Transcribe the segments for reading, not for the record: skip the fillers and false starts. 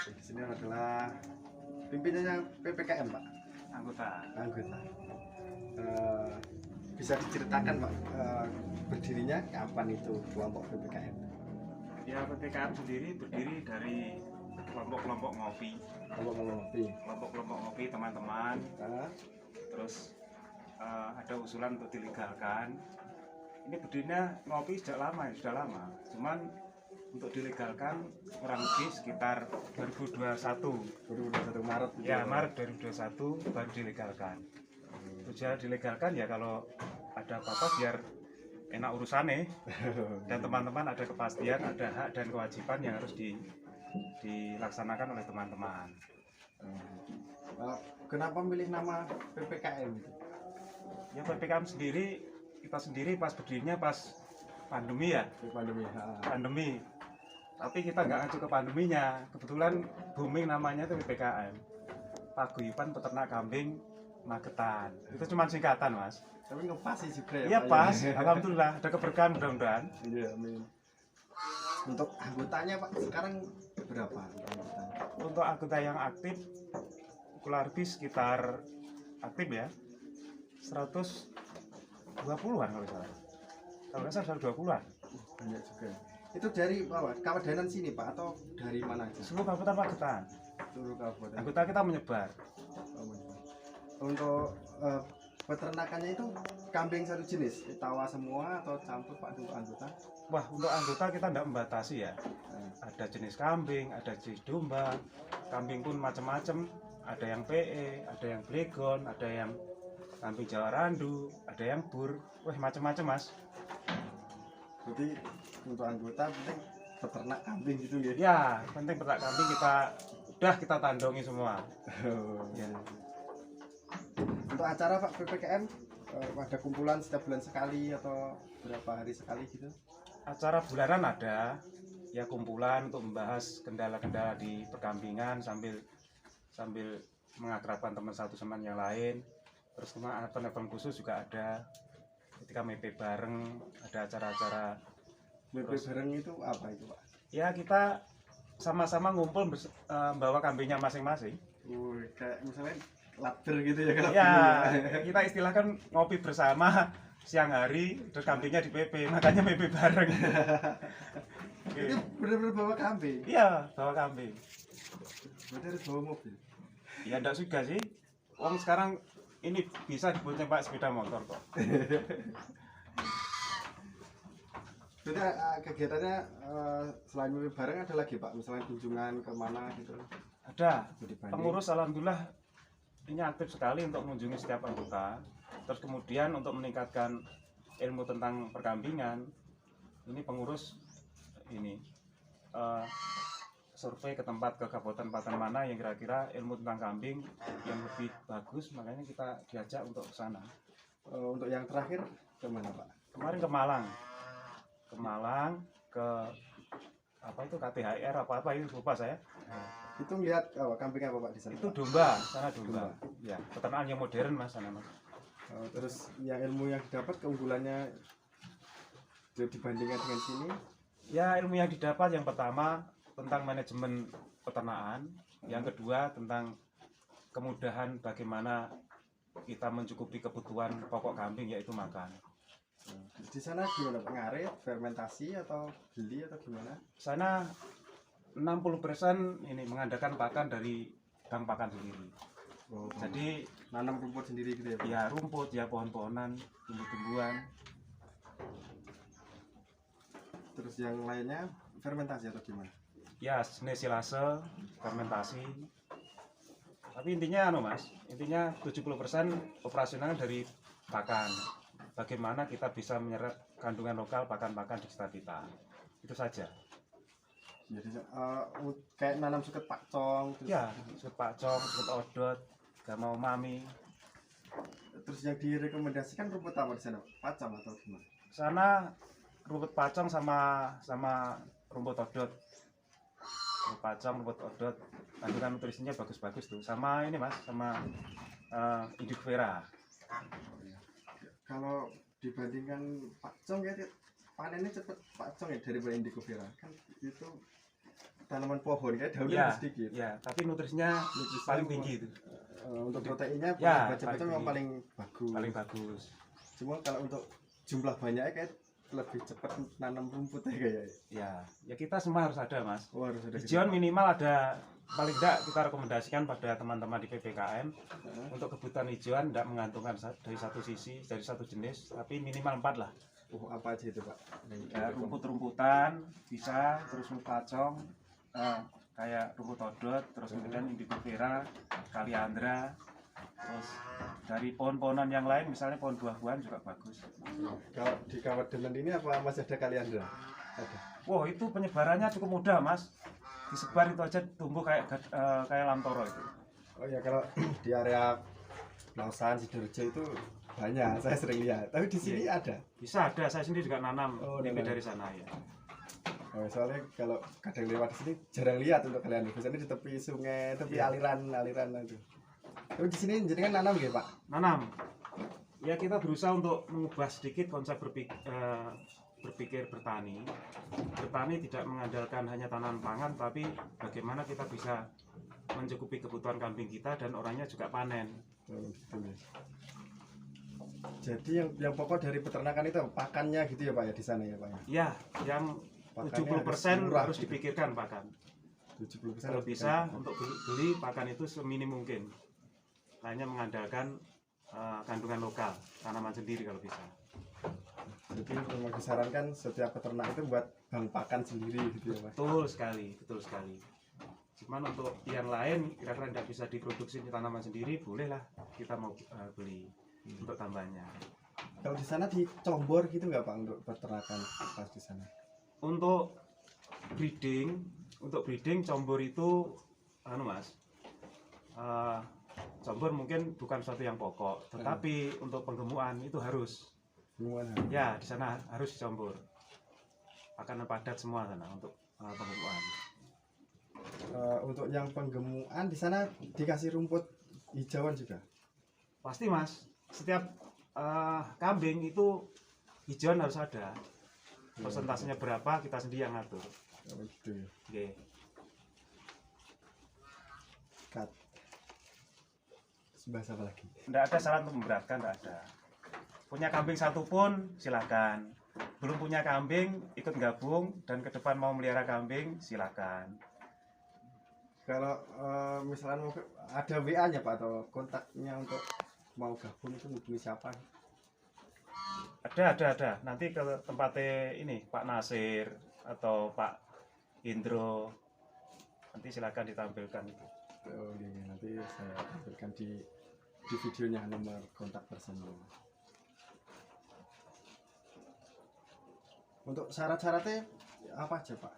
Di sini adalah pimpinannya PPKM, Pak. Anggota. Bisa diceritakan, Pak, berdirinya kapan itu kelompok PPKM? Ya, PPKM sendiri berdiri dari kelompok-kelompok ngopi. Kelompok-kelompok ngopi teman-teman. Terus ada usulan untuk dilegalkan. Ini berdirinya ngopi sudah lama. Cuman untuk dilegalkan kurang lebih sekitar 2021 Maret. Ya, Maret 2021 baru dilegalkan. Tujuan dilegalkan ya kalau ada apa-apa biar enak urusannya dan teman-teman ada kepastian, ada hak dan kewajiban yang harus dilaksanakan oleh teman-teman. Kenapa milih nama PPKM itu? Ya, PPKM sendiri, kita sendiri pas berdirinya pas pandemi ya. Pandemi. Tapi kita nggak ngacu ke pandeminya. Kebetulan booming namanya itu PPKM. Paguyuban Peternak Kambing Magetan. Itu cuma singkatan, Mas. Tapi ngepas sih juga ya. Iya, pas. Alhamdulillah ada keberkahan mudah-mudahan. Iya, amin. Untuk anggotanya, Pak, sekarang berapa anggotanya? Untuk anggota yang aktif kurang lebih sekitar aktif ya 120-an kalau salah. Kalau nggak salah 120-an. Banyak juga. Itu dari Kawedanan sini, Pak, atau dari mana aja? Seluruh Kabupaten Magetan. Seluruh kabupaten. Anggota kita menyebar. Untuk peternakannya itu kambing satu jenis, tawa semua atau campur, Pak, untuk anggota? Wah, untuk anggota kita tidak membatasi ya. Ada jenis kambing, ada jenis domba, kambing pun macam-macam. Ada yang PE, ada yang Blegon, ada yang kambing Jawa Randu, ada yang bur. Wah, macam-macam, Mas. Berarti untuk anggota penting peternak kambing gitu ya? Ya, penting peternak kambing kita tandongi semua. Ya. Untuk acara, Pak, PPKM ada kumpulan setiap bulan sekali atau berapa hari sekali gitu? Acara bulanan ada, ya kumpulan untuk membahas kendala-kendala di perkambingan sambil mengakrabkan teman satu sama yang lain. Terus event-event khusus juga ada. Ketika MEP bareng, ada acara-acara. MEP bareng itu apa itu, Pak? Ya, kita sama-sama ngumpul bawa kambingnya masing-masing. Kayak misalnya laber gitu ya kalau ya, kita istilahkan ngopi bersama siang hari, terus kambingnya di PP, makanya MEP bareng. Itu benar-benar bawa kambing? Iya, bawa kambing. Berarti harus bawa mobil? Ya enggak juga sih. Wong sekarang ini bisa dibuatnya Pak sepeda motor kok. Berarti kegiatannya selain MEP bareng ada lagi, Pak? Misalnya kunjungan kemana gitu? Ada. Pengurus alhamdulillah ini aktif sekali untuk mengunjungi setiap anggota. Terus kemudian untuk meningkatkan ilmu tentang perkambingan, ini pengurus ini survei ke kabupaten mana yang kira-kira ilmu tentang kambing yang lebih bagus, makanya kita diajak untuk ke sana. Untuk yang terakhir ke mana, Pak? Kemarin ke Malang, ke apa itu KTHR apa itu lupa saya. Itu lihat kambing apa, Pak, di sana? Itu domba, sana domba. Ya, peternakan yang modern Mas sana, Mas. Terus yang ilmu yang didapat keunggulannya dibandingkan dengan sini? Ya, ilmu yang didapat yang pertama tentang manajemen peternakan, yang kedua tentang kemudahan bagaimana kita mencukupi kebutuhan pokok kambing yaitu makan. Di sana gimana, Pak? Ngarit, fermentasi atau beli atau gimana? Sana 60% ini mengandalkan pakan dari bank pakan sendiri. Jadi nanam rumput sendiri gitu ya, Pak? Ya, rumput, ya pohon-pohonan, tumbuh-tumbuhan. Terus yang lainnya fermentasi atau gimana? Ya, jenis silase, fermentasi. Tapi intinya Mas, intinya 70% operasional dari pakan. Bagaimana kita bisa menyerap kandungan lokal pakan-pakan di sekitar kita. Itu saja. Jadi kayak nanam suket pakcong terus... Ya, suket pakcong, suket odot, gak mau mami. Terus yang direkomendasikan rumput apa di sana? Pacong atau gimana? Sana rumput pacong sama rumput odot. pacong, rumput odot, kandungan nutrisinya bagus-bagus tuh. Sama ini Mas, sama indigo vera. Kalau dibandingkan pacong ya panennya cepet pacong ya daripada indigo vera. Kan itu tanaman pohon kayak daunnya Ya, sedikit. ya, tapi nutrisinya paling tinggi itu. Untuk proteinnya Ya, pacong memang paling bagus. Paling bagus. Cuma kalau untuk jumlah banyaknya kayak lebih cepat nanam rumput ya kayaknya. Ya kita semua harus ada Mas. Oh, harus ada Hijauan minimal ada, paling tidak kita rekomendasikan pada teman-teman di PPKM untuk kebutuhan hijauan tidak menggantungkan dari satu sisi, dari satu jenis, tapi minimal 4 lah. Apa aja itu Pak? Ya, rumput-rumputan bisa, terus rumput pacong, kayak rumput odot, terus kemudian indigo vera, kaliandra, terus dari pohon-pohonan yang lain misalnya pohon buah-buahan juga bagus. Kalau di kawat demen ini apa masih ada kaliandra? Ada. Wow, itu penyebarannya cukup mudah Mas, disebar itu aja tumbuh kayak lamtoro itu. Oh ya, kalau di area Lausan, Sidoarjo itu banyak, saya sering lihat. Tapi di sini ada. Bisa ada, saya sendiri juga nanam bibit dari sana ya. Oh, soalnya kalau kadang lewat di sini jarang lihat untuk kaliandra. Biasanya di tepi sungai, tepi aliran itu. Tapi di sini jadi kan nanam ya Pak? Nanam. Ya kita berusaha untuk mengubah sedikit konsep berpikir bertani. Bertani tidak mengandalkan hanya tanaman pangan, tapi bagaimana kita bisa mencukupi kebutuhan kambing kita dan orangnya juga panen. Gitu ya. Jadi yang pokok dari peternakan itu pakannya gitu ya Pak ya di sana ya Pak ya? Ya, yang Pakannya 70% harus gitu. dipikirkan pakan. 70% Kalau bisa untuk beli pakan itu seminim mungkin. Hanya mengandalkan kandungan lokal, tanaman sendiri kalau bisa. Jadi memang disarankan setiap peternak itu buat bank pakan sendiri gitu ya Pak? Betul sekali, betul sekali. Cuman untuk yang lain kira-kira tidak bisa diproduksi di tanaman sendiri, bolehlah kita mau beli untuk tambahannya. Kalau di sana dicombor gitu nggak Pak untuk peternakan pas di sana? Untuk breeding combor itu Mas, combor mungkin bukan sesuatu yang pokok, tetapi untuk penggemukan itu harus. Ya, di sana harus dicombor. Akan padat semua sana untuk penggemukan. Untuk yang penggemukan di sana dikasih rumput hijauan juga? Pasti Mas, setiap kambing itu hijauan harus ada. Persentasenya berapa kita sendiri yang ngatur. Oh, gitu ya. Oke. Cut. Bahasa apa lagi? Tidak ada syarat untuk memberatkan, tidak ada. Punya kambing satu pun silakan. Belum punya kambing ikut gabung dan ke depan mau melihara kambing silakan. Kalau misalnya ada WA-nya Pak atau kontaknya untuk mau gabung itu hubungi siapa? Ada. Nanti ke tempatnya ini Pak Nasir atau Pak Indro. Nanti silakan ditampilkan itu. Oh, iya. Nanti saya tampilkan di videonya nomor kontak personnya. Untuk syarat-syaratnya apa aja Pak?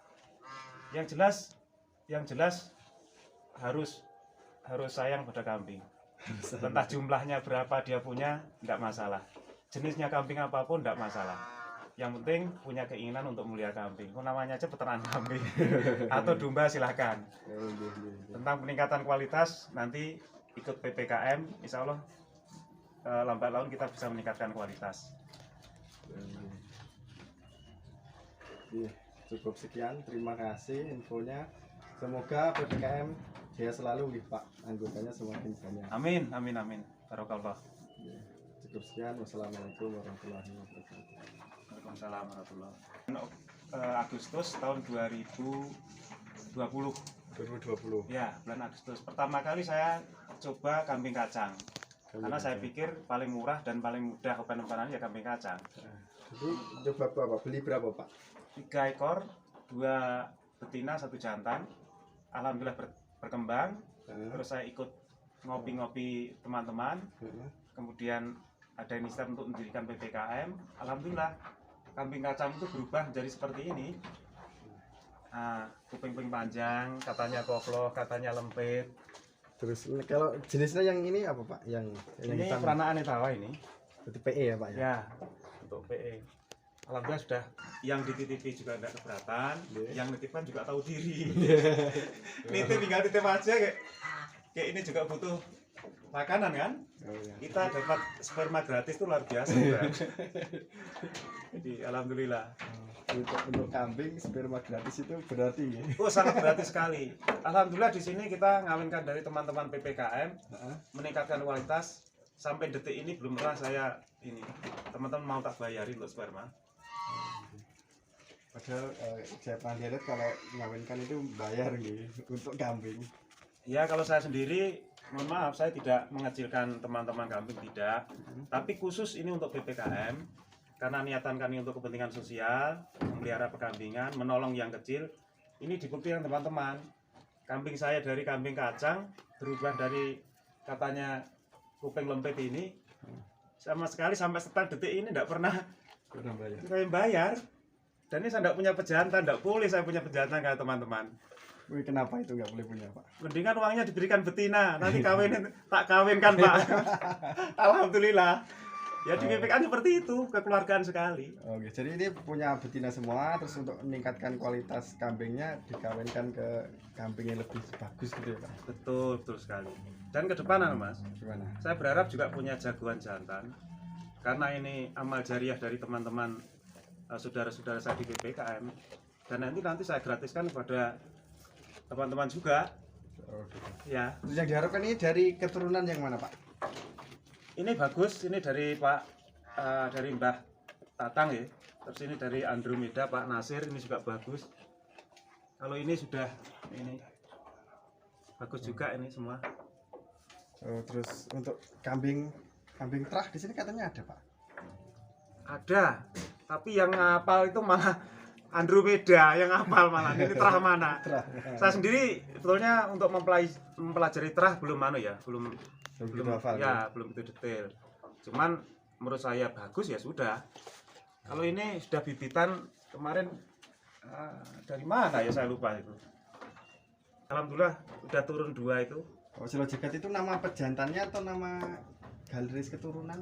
Yang jelas harus sayang pada kambing. Entah jumlahnya berapa dia punya, tidak masalah. Jenisnya kambing apapun tidak masalah. Yang penting punya keinginan untuk melihara kambing. Namanya aja peternakan kambing atau domba silahkan. Tentang peningkatan kualitas nanti ikut PPKM, insya Allah lambat laun kita bisa meningkatkan kualitas. Cukup sekian, terima kasih infonya. Semoga PPKM jaya selalu Pak, anggotanya semakin banyak. Amin. Barokallah. Cukup sekian, wassalamualaikum warahmatullahi wabarakatuh. Waalaikumsalam warahmatullahi wabarakatuh. Agustus tahun 2020. Ya, bulan Agustus. Pertama kali saya coba kambing kacang. Karena saya pikir paling murah dan paling mudah open-openan ya kambing kacang. Jadi coba berapa? Beli berapa Pak? 3 ekor, 2 betina, 1 jantan. Alhamdulillah berkembang. Terus saya ikut ngopi-ngopi teman-teman. Kemudian ada inisiatif untuk mendirikan PPKM. Alhamdulillah kambing kacang itu berubah menjadi seperti ini. Kuping-kuping panjang, katanya koplo, katanya lempit. Terus kalau jenisnya yang ini apa Pak? Yang Ini hitam? peranaan Etawa ini. Berarti PE ya Pak ya? Ya, untuk PE. alhamdulillah sudah yang dititipi juga nggak keberatan, yang nitipkan juga tahu diri. Nitip tinggal titip aja kayak ini juga butuh makanan kan. Kita dapat sperma gratis itu luar biasa kan? Jadi alhamdulillah. Untuk kambing sperma gratis itu berarti ya. Oh, sangat gratis sekali. Alhamdulillah di sini kita ngawinkan dari teman-teman PPKM, meningkatkan kualitas. Sampai detik ini belum pernah saya ini teman-teman mau tak bayarin untuk sperma. Padahal saya pernah lihat kalau ngawinkan itu bayar gitu untuk kambing. Ya kalau saya sendiri, mohon maaf saya tidak mengecilkan teman-teman kambing, tidak. Tapi khusus ini untuk PPKM, karena niatan kami untuk kepentingan sosial, memelihara perkambingan, menolong yang kecil. Ini dibuktikan teman-teman. Kambing saya dari kambing kacang berubah dari katanya kuping lempit ini, sama sekali sampai setelah detik ini tidak pernah bayar. Dan ini saya tidak punya pejantan, tidak boleh saya punya pejantan kayak teman-teman. Wih, kenapa itu nggak boleh punya, Pak? Mendingan uangnya diberikan betina, nanti kawinin, tak kawinkan Pak. Alhamdulillah. Ya di PPKM seperti itu, kekeluargaan sekali. Oke, jadi ini punya betina semua, terus untuk meningkatkan kualitas kambingnya dikawinkan ke kambing yang lebih bagus gitu ya Pak? Betul, betul sekali. Dan ke depan Mas, Gimana? saya berharap juga punya jagoan jantan. Karena ini amal jariah dari teman-teman saudara-saudara saya di PPKM. Dan nanti saya gratiskan kepada teman-teman juga. Oke. Ya. Terus yang diharapkan ini dari keturunan yang mana Pak? Ini bagus, ini dari dari Mbah Tatang ya. Terus ini dari Andromeda Pak Nasir, ini juga bagus. Kalau ini sudah ini bagus juga ini semua. Oh, terus untuk kambing terah di sini katanya ada Pak? Ada, tapi yang ngapal itu malah Andromeda yang ngapal malah. Ini terah mana? Saya sendiri sebetulnya untuk mempelajari terah belum hafal, ya, belum itu detail. Cuman menurut saya bagus ya sudah. Kalau ini sudah bibitan kemarin dari mana ya saya lupa itu. Alhamdulillah udah turun 2 itu. Oh, Silo Jagat itu nama pejantannya atau nama garis keturunan?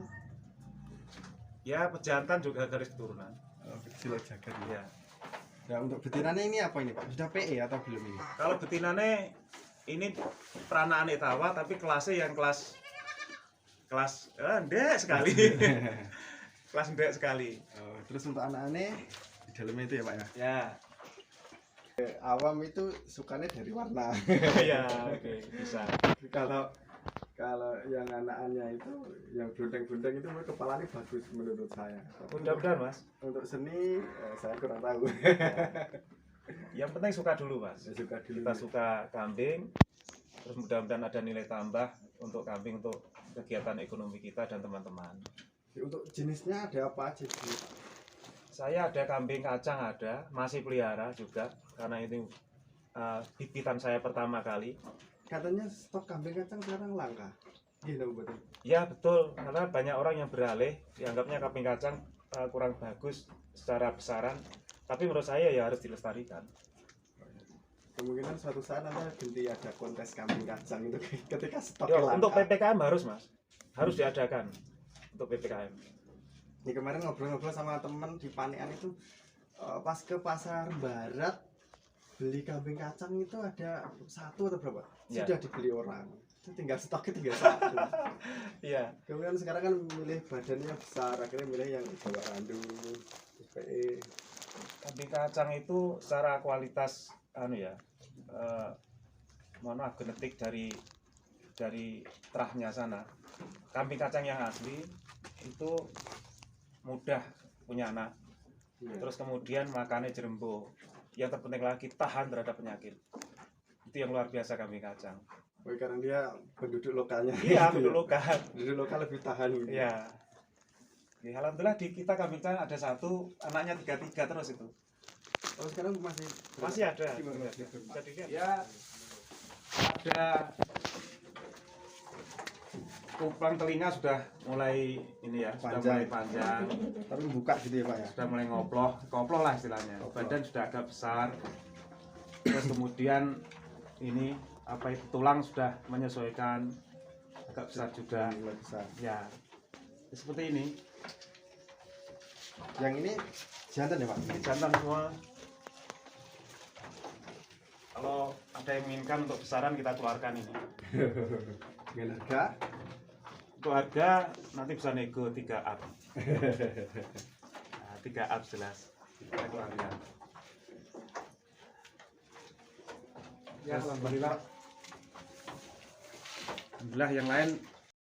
Ya pejantan juga garis keturunan. Oh, Silo Jagat ya. Nah, untuk betinanya ini apa ini Pak? Sudah PE atau belum ini? Kalau betinanya ini peranaan etawa tapi kelasnya yang kelas ndek sekali. Kelas ndek sekali. Oh, terus untuk anak-anak di dalamnya itu ya Pak ya? Ya. Awam itu sukanya dari warna. Iya, oke, bisa. Kalau yang anak-anaknya itu yang blundeng-blundeng itu kepalanya bagus menurut saya. Mudah-mudahan Mas. Untuk seni saya kurang tahu. Yang penting suka dulu Mas. Suka dulu. Kita suka kambing, terus mudah-mudahan ada nilai tambah untuk kambing untuk kegiatan ekonomi kita dan teman-teman. Untuk jenisnya ada apa aja? Saya ada kambing kacang, ada masih pelihara juga karena ini bibitan saya pertama kali. Katanya stok kambing kacang sekarang langka. Gila betul. Ya betul, karena banyak orang yang beralih dianggapnya kambing kacang kurang bagus secara besaran, tapi menurut saya ya harus dilestarikan. Kemungkinan suatu saat nanti ada kontes kambing kacang itu ketika stok ya, langka. Untuk PPKM harus Mas, harus diadakan untuk PPKM. Ini kemarin ngobrol-ngobrol sama temen di Panian itu pas ke pasar barat beli kambing kacang itu ada 1 atau berapa? Ya. Sudah dibeli orang. Itu tinggal stoknya tinggal 1. Iya. Kemudian sekarang kan milih badannya besar, akhirnya milih yang Jawa Randu, PE. Kambing kacang itu secara kualitas mohon maaf genetik dari terahnya sana. Kambing kacang yang asli itu mudah punya anak. Ya. Terus kemudian makannya jerembuk. Yang terpenting lagi tahan terhadap penyakit. Itu yang luar biasa kambing kacang. Oh, karena dia penduduk lokalnya. Iya, penduduk lokal. Penduduk lokal lebih tahan gitu. Iya. Ya, alhamdulillah di kita kambing kacang ada 1, anaknya 3 terus itu. Oh, sekarang masih ada. Gimana? Jadi ya ada kuplang telinga sudah mulai ini ya, sudah mulai panjang. Tapi buka gitu ya Pak ya. Sudah mulai koploh lah istilahnya. Badan sudah agak besar. Terus kemudian ini tulang sudah menyesuaikan, agak besar juga. Besar. Ya. Seperti ini. Yang ini jantan ya Pak? Ini jantan semua. Kalau ada yang menginginkan untuk besaran kita keluarkan ini. Dengan harga? Untuk harga nanti bisa nego 3 up. Nah, 3 up jelas. Kita keluarkan. Ya, alhamdulillah. Alhamdulillah yang lain